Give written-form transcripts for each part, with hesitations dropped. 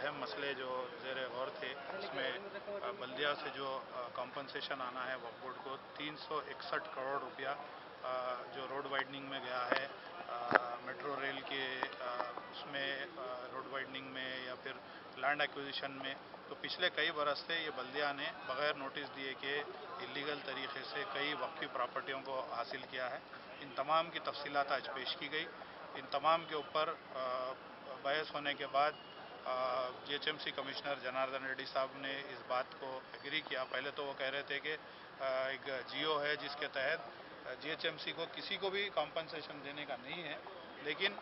अहम मसले जो ज़ेर गौर थे उसमें बल्दिया से जो कॉम्पनसेशन आना है वक्फ बोर्ड को 361 करोड़ रुपया जो रोड वाइडनिंग में गया है, मेट्रो रेल के उसमें रोड वाइडनिंग में या फिर लैंड एक्विजिशन में, तो पिछले कई बरस से ये बल्दिया ने बग़ैर नोटिस दिए कि इलीगल तरीके से कई वक्फी प्रॉपर्टियों को हासिल किया है। इन तमाम की तफसीलात आज पेश की गई। इन तमाम के ऊपर बहस होने के बाद जीएचएमसी कमिश्नर जनार्दन रेड्डी साहब ने इस बात को एग्री किया। पहले तो वो कह रहे थे कि एक जियो है जिसके तहत जीएचएमसी को किसी को भी कॉम्पनसेशन देने का नहीं है, लेकिन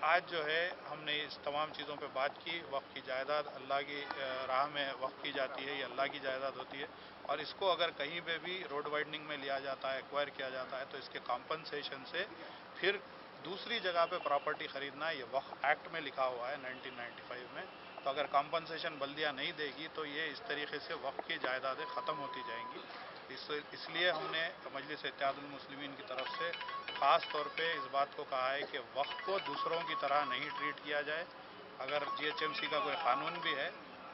आज जो है हमने इस तमाम चीज़ों पे बात की। वक्फ की जायदाद अल्लाह की राह में वक्फ की जाती है, ये अल्लाह की जायदाद होती है, और इसको अगर कहीं पे भी रोड वाइडनिंग में लिया जाता है, एक्वायर किया जाता है, तो इसके कॉम्पनसेशन से फिर दूसरी जगह पे प्रॉपर्टी ख़रीदना, ये वक्फ एक्ट में लिखा हुआ है 1995 में। तो अगर कॉम्पनसेशन बल्दिया नहीं देगी तो ये इस तरीके से वक्फ की जायदादें ख़त्म होती जाएंगी। इसलिए हमने मजलिस इत्तेहादुल मुस्लिमीन की तरफ से ख़ास तौर पे इस बात को कहा है कि वक्फ को दूसरों की तरह नहीं ट्रीट किया जाए। अगर जीएचएमसी का कोई क़ानून भी है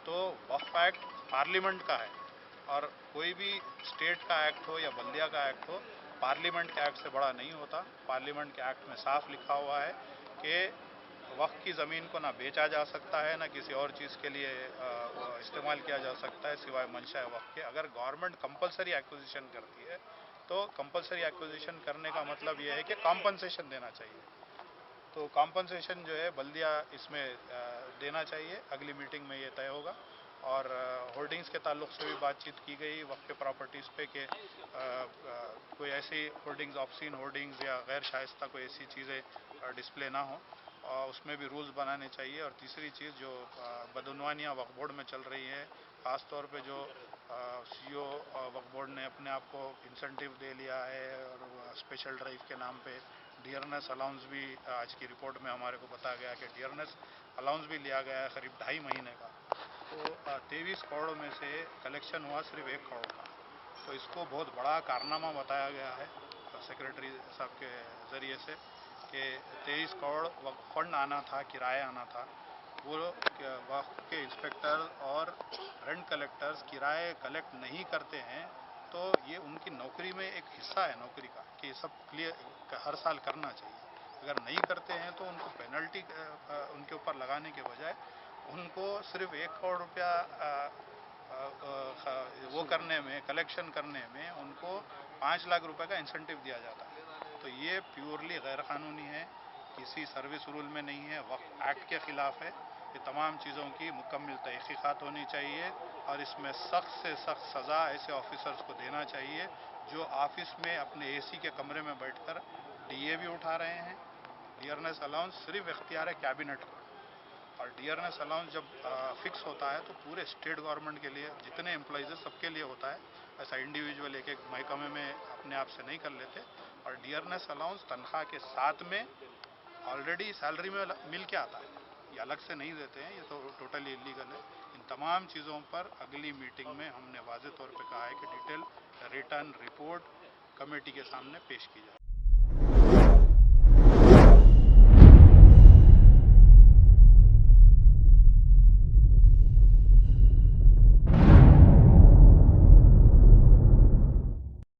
तो वक्फ एक्ट पार्लियामेंट का है, और कोई भी स्टेट का एक्ट हो या बल्दिया का एक्ट हो, पार्लियामेंट के एक्ट से बड़ा नहीं होता। पार्लियामेंट के एक्ट में साफ लिखा हुआ है कि वक्फ की ज़मीन को ना बेचा जा सकता है, ना किसी और चीज़ के लिए इस्तेमाल किया जा सकता है सिवाय मंशा वक्फ के। अगर गवर्नमेंट कंपलसरी एक्विजिशन करती है तो कंपलसरी एक्विजिशन करने का मतलब यह है कि कॉम्पनसेशन देना चाहिए। तो कॉम्पनसेशन जो है बल्दिया इसमें देना चाहिए। अगली मीटिंग में ये तय होगा। और होर्डिंग्स के ताल्लुक से भी बातचीत की गई वक्फ के प्रॉपर्टीज़ पे कि कोई ऐसी होर्डिंग्स, ऑब्सीन होर्डिंग्स या गैर शाइस्ता कोई ऐसी चीज़ें डिस्प्ले ना हो, और उसमें भी रूल्स बनाने चाहिए। और तीसरी चीज़ जो बदउनवानियाँ वक्फ बोर्ड में चल रही है, ख़ास तौर पे जो सीईओ वक्फ बोर्ड ने अपने आप को इंसेंटिव दे लिया है और स्पेशल ड्राइव के नाम पे डियरनेस अलाउंस भी, आज की रिपोर्ट में हमारे को बताया गया कि डियरनेस अलाउंस भी लिया गया है करीब 2.5 महीने का। तो 23 करोड़ में से कलेक्शन हुआ सिर्फ 1 करोड़ का। तो इसको बहुत बड़ा कारनामा बताया गया है सेक्रेटरी साहब के ज़रिए से कि 23 करोड़ वक्फ फंड आना था, किराया आना था। वो वक्फ के इंस्पेक्टर और रेंट कलेक्टर्स किराए कलेक्ट नहीं करते हैं, तो ये उनकी नौकरी में एक हिस्सा है नौकरी का कि ये सब क्लियर हर साल करना चाहिए। अगर नहीं करते हैं तो उनको पेनल्टी उनके ऊपर लगाने के बजाय उनको सिर्फ 1 करोड़ रुपया वो करने में, कलेक्शन करने में उनको 5 लाख रुपए का इंसेंटिव दिया जाता है। तो ये प्योरली गैर कानूनी है, किसी सर्विस रूल में नहीं है, वक्फ एक्ट के ख़िलाफ़ है। ये तमाम चीज़ों की मुकम्मल तहक़ीक़ात होनी चाहिए और इसमें सख्त से सख्त सज़ा ऐसे ऑफिसर्स को देना चाहिए जो ऑफिस में अपने एसी के कमरे में बैठकर डीए भी उठा रहे हैं। डियरनेस अलाउंस सिर्फ इख्तियार है कैबिनेट को, और डियरनेस अलाउंस जब फिक्स होता है तो पूरे स्टेट गवर्नमेंट के लिए जितने एम्प्लॉइज़ हैं सबके लिए होता है। ऐसा इंडिविजुअल एक एक महकमे में अपने आप से नहीं कर लेते। और डियरनेस अलाउंस तनख्वाह के साथ में ऑलरेडी सैलरी में मिल के आता है, ये अलग से नहीं देते हैं, ये तो टोटली इलीगल है। इन तमाम चीज़ों पर अगली मीटिंग में हमने वाज़ेह तौर पे कहा है कि डिटेल रिटर्न रिपोर्ट कमेटी के सामने पेश की जाए।